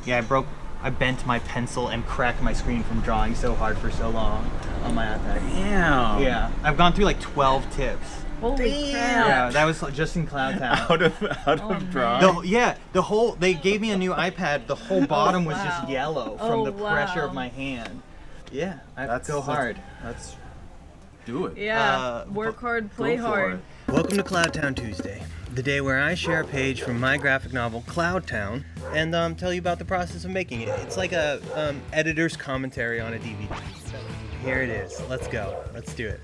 Yeah, I bent my pencil and cracked my screen from drawing so hard for so long on my iPad. Damn. Yeah, I've gone through like 12 tips. Holy crap. Yeah, that was just in Cloud Town. Out of drawing. They gave me a new iPad. The whole bottom was just wow. yellow from the pressure of my hand. Yeah, I go hard. Let's do it. Yeah, work hard, play hard. Welcome to Cloud Town Tuesday, the day where I share a page from my graphic novel Cloud Town and tell you about the process of making it. It's like a editor's commentary on a DVD. So here it is. Let's go. Let's do it.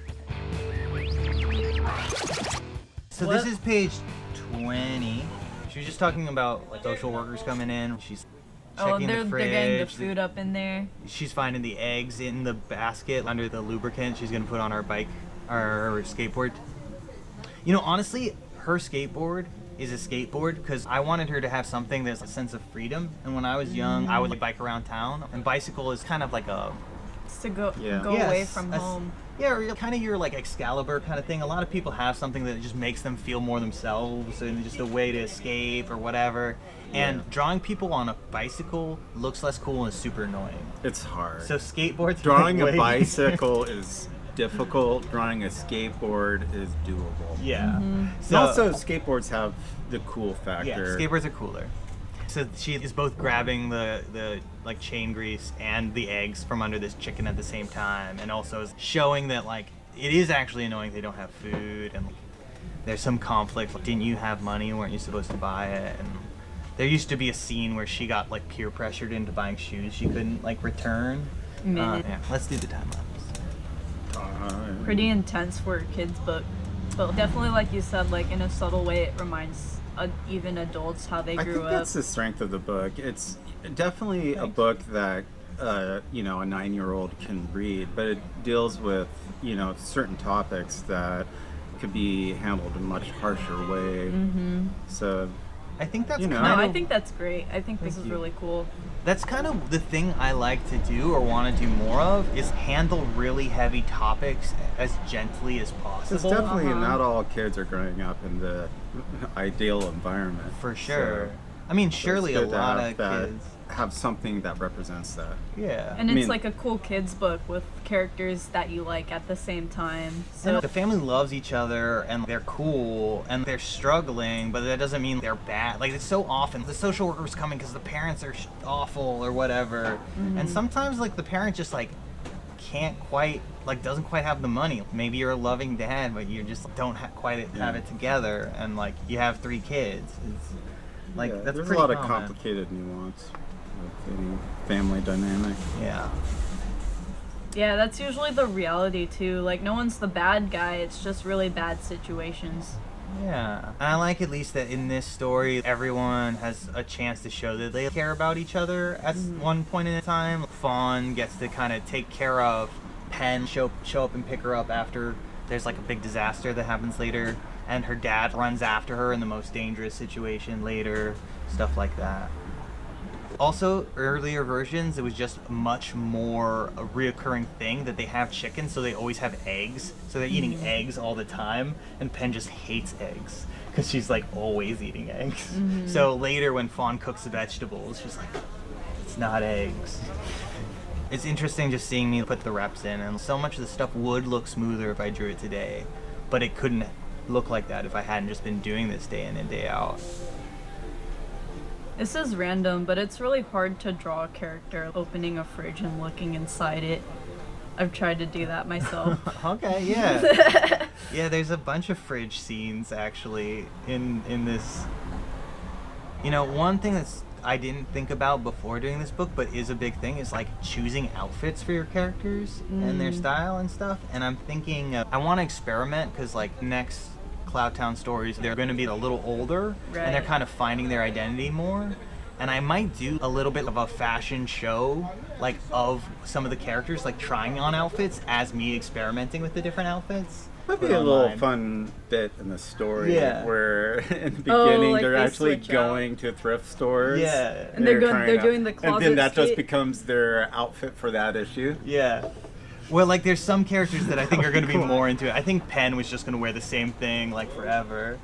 So this is page 20. She was just talking about like social workers coming in. She's checking the fridge. They're getting the food up in there. She's finding the eggs in the basket under the lubricant she's gonna put on our bike or her skateboard. You know, honestly, her skateboard is a skateboard because I wanted her to have something that's a sense of freedom. And when I was young, I would like, bike around town, and bicycle is kind of like a to go away from home. Yeah, or kind of your like Excalibur kind of thing. A lot of people have something that just makes them feel more themselves and just a way to escape or whatever. And drawing people on a bicycle looks less cool and is super annoying. It's hard. So skateboards. Drawing a bicycle is difficult. Drawing a skateboard is doable. Yeah. So also, skateboards have the cool factor. Yeah, skateboards are cooler. So she is both grabbing the like chain grease and the eggs from under this chicken at the same time, and also is showing that like it is actually annoying they don't have food, and like, there's some conflict. Like, didn't you have money? Weren't you supposed to buy it? And there used to be a scene where she got like peer pressured into buying shoes she couldn't like return. Yeah, let's do the time lapse. Pretty intense for a kid's book, but definitely, like you said, like in a subtle way, it reminds even adults how they grew up. I think that's the strength of the book. It's definitely a book that a 9-year-old can read, but it deals with certain topics that could be handled in a much harsher way. So I think that's I think that's great. I think this is really cool. That's kind of the thing I like to do or want to do more of, is handle really heavy topics as gently as possible. It's definitely not all kids are growing up in the ideal environment. For sure. So, I mean, surely a lot of kids have something that represents that. Yeah. And it's like a cool kids book with characters that you like at the same time. So and the family loves each other and they're cool and they're struggling, but that doesn't mean they're bad. Like, it's so often the social worker's coming because the parents are awful or whatever. And sometimes like the parent just like can't quite, like doesn't quite have the money. Maybe you're a loving dad, but you just don't quite have it together, and like you have 3 kids. It's like that's there's pretty a lot of common. complicated nuance with any family dynamic. Yeah, that's usually the reality too. Like, no one's the bad guy, it's just really bad situations. Yeah, and I like at least that in this story, everyone has a chance to show that they care about each other at one point in a time. Fawn gets to kind of take care of Pen, show up and pick her up after there's like a big disaster that happens later, and her dad runs after her in the most dangerous situation later, stuff like that. Also, earlier versions, it was just much more a reoccurring thing that they have chickens, so they always have eggs. So they're eating eggs all the time, and Pen just hates eggs because she's like always eating eggs. So later when Fawn cooks the vegetables, she's like, it's not eggs. It's interesting just seeing me put the reps in, and so much of the stuff would look smoother if I drew it today, but it couldn't look like that if I hadn't just been doing this day in and day out. This is random, but it's really hard to draw a character opening a fridge and looking inside it. I've tried to do that myself. Okay, yeah. Yeah, there's a bunch of fridge scenes actually in this. You know, one thing that's I didn't think about before doing this book, but is a big thing, is like choosing outfits for your characters and their style and stuff. And I'm thinking I want to experiment, because like next Cloud Town stories, they're going to be a little older, and they're kind of finding their identity more. And I might do a little bit of a fashion show, like of some of the characters, like trying on outfits as me experimenting with the different outfits. Might be a little fun bit in the story where in the beginning like they're they actually switch going to thrift stores. Yeah. And they're doing the closet and then that just skate. becomes their outfit for that issue. Yeah. Well, like there's some characters that I think are going to be more into it. I think Pen was just going to wear the same thing like forever.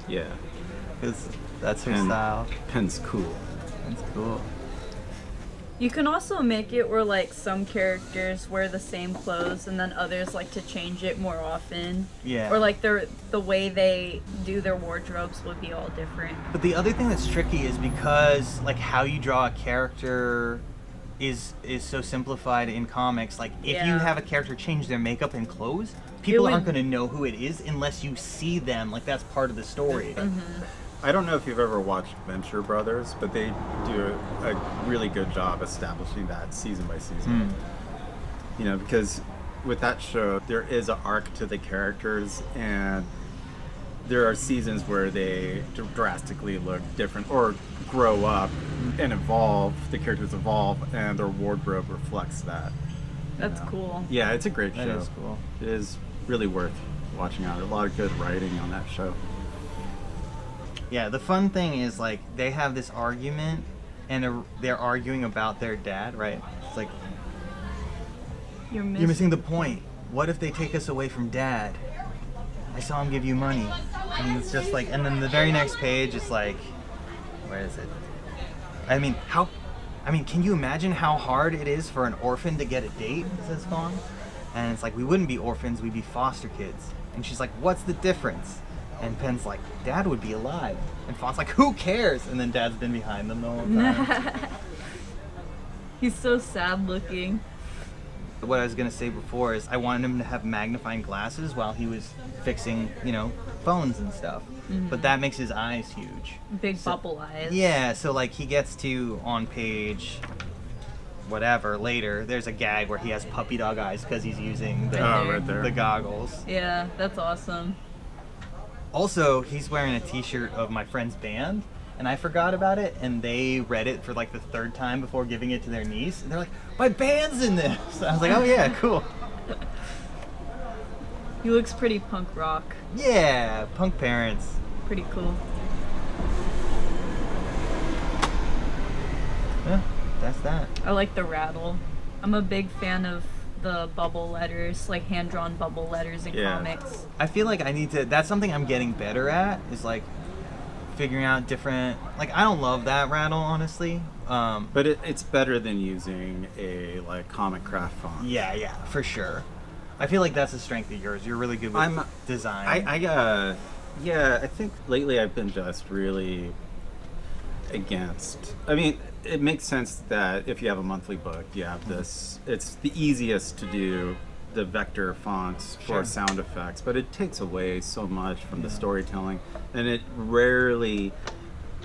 Yeah. Because that's her style. Pen's cool. Pen's cool. You can also make it where like some characters wear the same clothes and then others like to change it more often. Yeah. Or like the way they do their wardrobes would be all different. But the other thing that's tricky is because like how you draw a character is so simplified in comics. Like if you have a character change their makeup and clothes, people aren't going to know who it is unless you see them. Like that's part of the story. I don't know if you've ever watched Venture Brothers, but they do a really good job establishing that season by season. You know, because with that show, there is an arc to the characters, and there are seasons where they drastically look different or grow up and evolve. The characters evolve, and their wardrobe reflects that. That's cool. Yeah, it's a great show. That is cool. It is really worth watching out. A lot of good writing on that show. Yeah, the fun thing is like they have this argument, and they're arguing about their dad, right? It's like You're you're missing the point. What if they take us away from Dad? I saw him give you money, and it's just like, and then the very next page, it's like, where is it? I mean, can you imagine how hard it is for an orphan to get a date? Says Fawn, and it's like we wouldn't be orphans, we'd be foster kids. And she's like, what's the difference? And Penn's like, Dad would be alive. And Fawn's like, who cares? And then Dad's been behind them the whole time. He's so sad looking. What I was going to say before is I wanted him to have magnifying glasses while he was fixing, phones and stuff. But that makes his eyes huge. Big bubble eyes. Yeah, so like he gets to, on page whatever, later, there's a gag where he has puppy dog eyes because he's using right there. the goggles. Yeah, that's awesome. Also, he's wearing a t-shirt of my friend's band, and I forgot about it, and they read it for like the third time before giving it to their niece, and they're like, my band's in this! I was like, oh yeah, cool. He looks pretty punk rock. Yeah, punk parents. Pretty cool. Yeah, that's that. I like the rattle. I'm a big fan of the bubble letters, like hand-drawn bubble letters in comics. I feel like that's something I'm getting better at, is like figuring out different, like I don't love that rattle, honestly. But it's better than using a like comic craft font. Yeah, for sure. I feel like that's a strength of yours. You're really good with design. I think lately I've been just really against. I mean, it makes sense that if you have a monthly book, you have this. It's the easiest to do the vector fonts for sound effects, but it takes away so much from the storytelling, and it rarely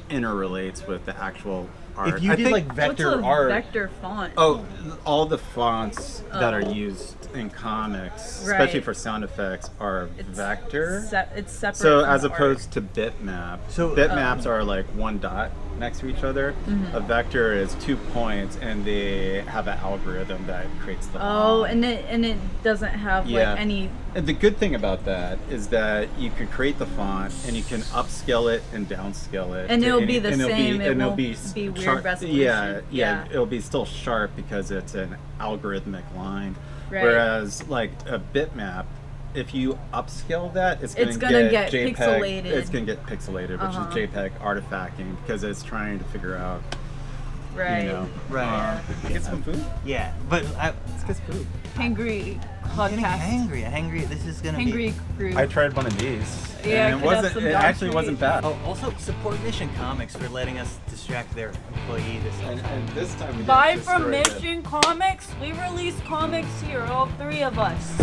interrelates with the actual art. If you did like vector art, vector font. Oh, all the fonts that are used in comics, especially for sound effects, are vector. It's separate. So from as the opposed art. to bitmap, So bitmaps are like one dot next to each other. A vector is 2 points, and they have an algorithm that creates the line. and it doesn't have like any. And the good thing about that is that you can create the font, and you can upscale it and downscale it, And it'll be the same. It won't be be weird sharp. resolution. Yeah, it'll be still sharp because it's an algorithmic line. Right. Whereas like a bitmap, if you upscale that, it's gonna get JPEG, pixelated. It's gonna get pixelated, which is JPEG artifacting, because it's trying to figure out. Right. Right. Get some food. Yeah, but Let's get some food. Hangry I'm getting podcast. hangry. This is gonna Hangry crew. I tried one of these. Yeah, and could have some it dog actually treat. wasn't bad. Oh, also support Mission Comics for letting us distract their employee this time. And this time we Buy didn't from destroy it. Mission Comics. We release comics here, all three of us.